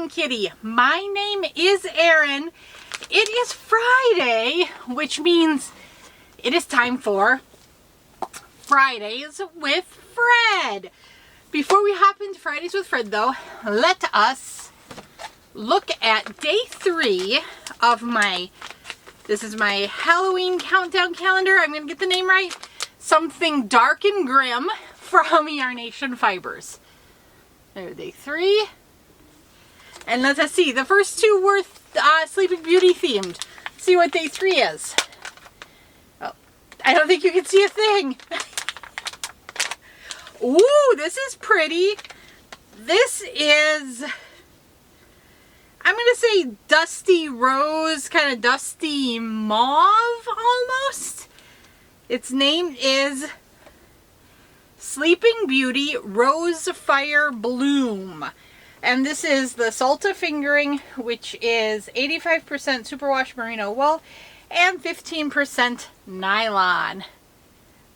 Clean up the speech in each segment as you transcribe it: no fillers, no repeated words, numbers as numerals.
Krafting Kitty. My name is Erin. It is Friday, which means it is time for Fridays with Fred. Before we hop into Fridays with Fred though, let us look at day 3 of this is my Halloween countdown calendar. I'm going to get the name right. Something Dark and Grim from Yarnation Fibers. There's day 3. And let us see. The first 2 were Sleeping Beauty themed. Let's see what day 3 is. Oh, I don't think you can see a thing. Ooh, this is pretty. This is, I'm going to say dusty rose, kind of dusty mauve almost. Its name is Sleeping Beauty Rose Fire Bloom. And this is the Salta fingering, which is 85% superwash merino wool and 15% nylon.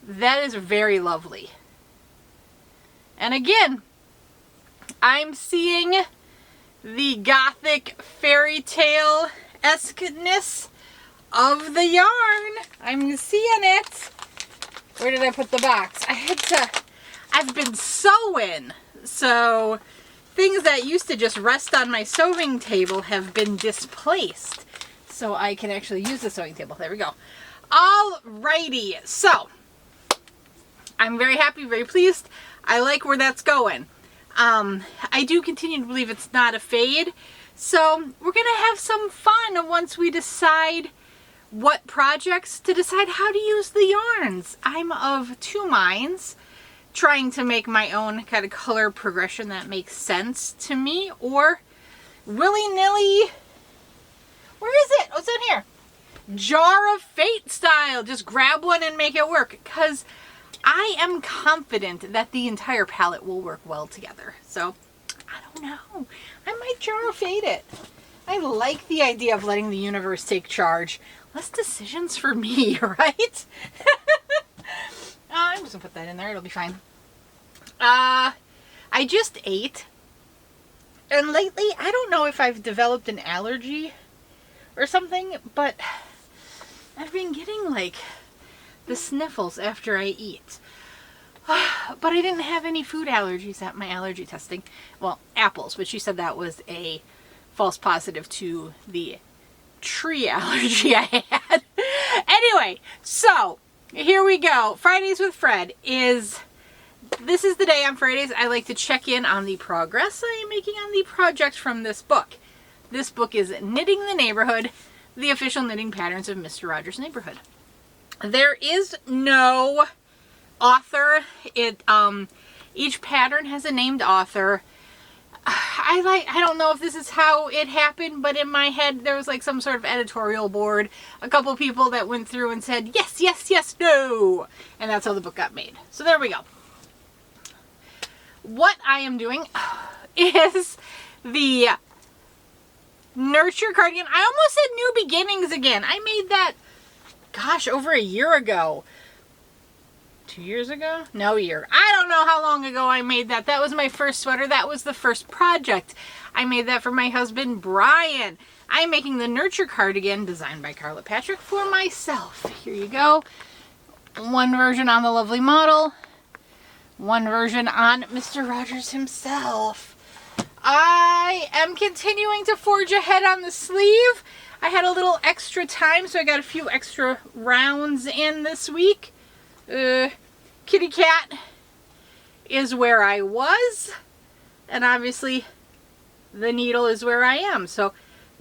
That is very lovely. And again, I'm seeing the gothic fairy tale-esque-ness of the yarn. I'm seeing it. Where did I put the box? I've been sewing, so things that used to just rest on my sewing table have been displaced. So I can actually use the sewing table. There we go. Alrighty, so I'm very happy, very pleased. I like where that's going. I do continue to believe it's not a fade. So we're going to have some fun once we decide what projects to decide how to use the yarns. I'm of 2 minds, trying to make my own kind of color progression that makes sense to me, or willy-nilly, where is it? Oh, it's in here. Jar of Fate style. Just grab one and make it work, because I am confident that the entire palette will work well together. So, I don't know. I might Jar of Fate it. I like the idea of letting the universe take charge. Less decisions for me, right? I'm just going to put that in there. It'll be fine. I just ate. And lately, I don't know if I've developed an allergy or something, but I've been getting like the sniffles after I eat. But I didn't have any food allergies at my allergy testing. Well, apples, but she said that was a false positive to the tree allergy I had. Anyway, so here we go. Fridays with Fred this is the day on Fridays I like to check in on the progress I am making on the project from this book. This book is Knitting the Neighborhood, the official knitting patterns of Mr. Rogers' Neighborhood. There is no author. Each pattern has a named author. I don't know if this is how it happened, but in my head there was like some sort of editorial board. A couple people that went through and said, yes, yes, yes, no. And that's how the book got made. So there we go. What I am doing is the Nurture Cardigan. I almost said New Beginnings again. I made that, gosh, over a year ago. 2 years ago? No year. I don't know how long ago I made that. That was my first sweater. That was the first project. I made that for my husband, Brian. I'm making the Nurture Cardigan, designed by Carla Patrick, for myself. Here you go. One version on the lovely model. One version on Mr. Rogers himself. I am continuing to forge ahead on the sleeve. I had a little extra time, so I got a few extra rounds in this week. Kitty cat is where I was, and obviously the needle is where I am. So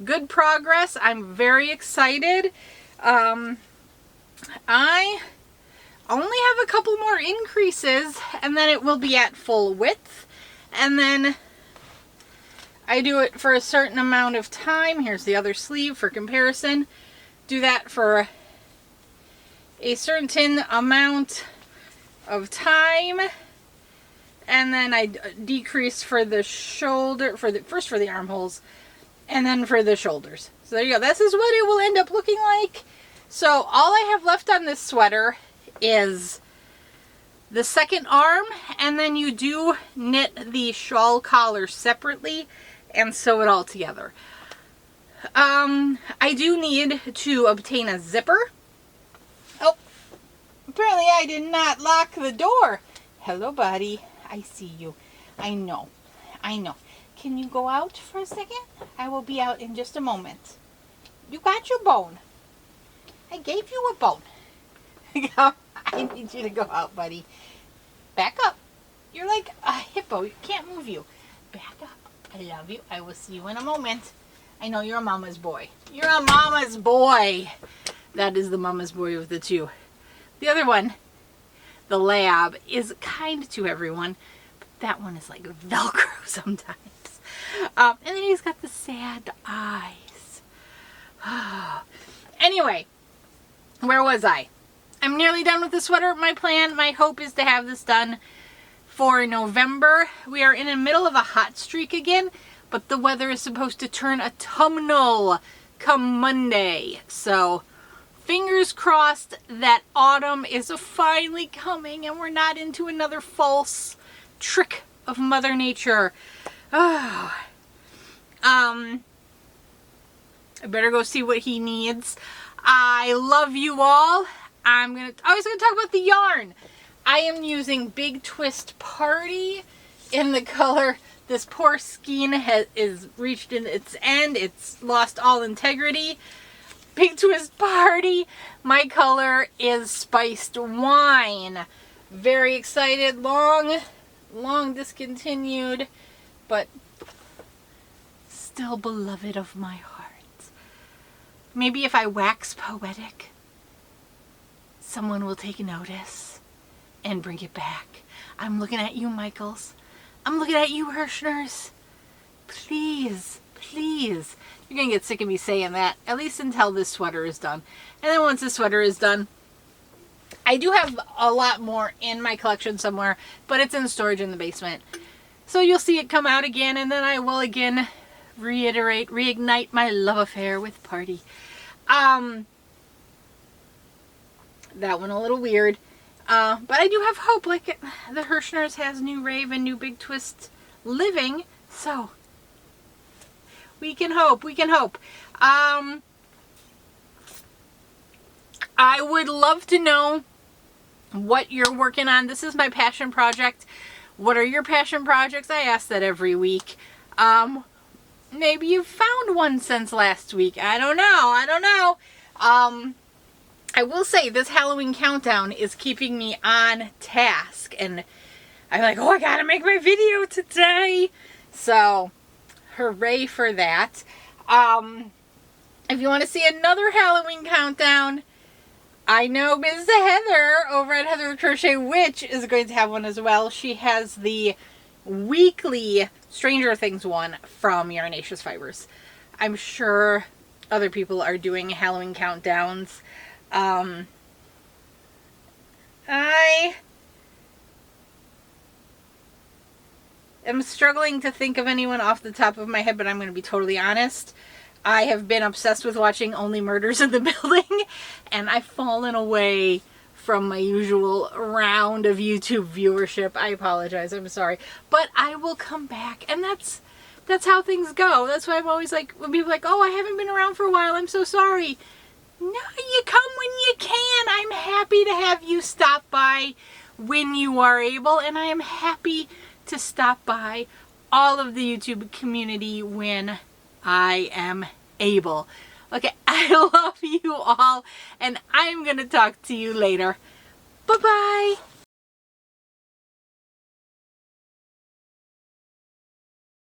good progress. I'm very excited. I only have a couple more increases and then it will be at full width, and then I do it for a certain amount of time. Here's the other sleeve for comparison. Do that for a certain amount of time, and then I decrease for the shoulder, first for the armholes, and then for the shoulders. So there you go. This is what it will end up looking like. So all I have left on this sweater is the second arm, and then you do knit the shawl collar separately, and sew it all together. I do need to obtain a zipper. Oh, apparently I did not lock the door. Hello, buddy. I see you. I know. Can you go out for a second? I will be out in just a moment. You got your bone. I gave you a bone. I need you to go out, buddy. Back up. You're like a hippo. You can't move you. Back up. I love you. I will see you in a moment. I know you're a mama's boy. You're a mama's boy. That is the mama's boy of the two. The other one, the lab, is kind to everyone. But that one is like Velcro sometimes. And then he's got the sad eyes. Anyway, where was I? I'm nearly done with the sweater. My plan, my hope is to have this done for November. We are in the middle of a hot streak again, but the weather is supposed to turn autumnal come Monday. So fingers crossed that autumn is finally coming and we're not into another false trick of Mother Nature. Oh. I better go see what he needs. I love you all. I was going to talk about the yarn. I am using Big Twist Party in the color. This poor skein is reached in its end. It's lost all integrity. Big Twist Party. My color is Spiced Wine. Very excited. Long discontinued, but still beloved of my heart. Maybe if I wax poetic, someone will take notice and bring it back. I'm looking at you, Michaels. I'm looking at you, Hirschners. Please, please. You're going to get sick of me saying that, at least until this sweater is done. And then once the sweater is done, I do have a lot more in my collection somewhere, but it's in storage in the basement. So you'll see it come out again, and then I will again reignite my love affair with Party. That one a little weird. But I do have hope, like the Hirschners has new Rave and new Big Twist living, so we can hope, I would love to know what you're working on. This is my passion project. What are your passion projects? I ask that every week. Maybe you've found one since last week. I don't know. I will say this Halloween countdown is keeping me on task, and I'm like, oh, I gotta make my video today. So, hooray for that. If you want to see another Halloween countdown, I know Ms. Heather over at Heather Crochet Witch is going to have one as well. She has the weekly Stranger Things one from Yarnaceous Fibers. I'm sure other people are doing Halloween countdowns. I am struggling to think of anyone off the top of my head, but I'm going to be totally honest. I have been obsessed with watching Only Murders in the Building, and I've fallen away from my usual round of YouTube viewership. I apologize. I'm sorry. But I will come back, and that's how things go. That's why I'm always like, when people are like, oh, I haven't been around for a while, I'm so sorry. No, you come when you can. I'm happy to have you stop by when you are able, and I am happy to stop by all of the YouTube community when I am able. Okay, I love you all, and I'm going to talk to you later. Bye-bye.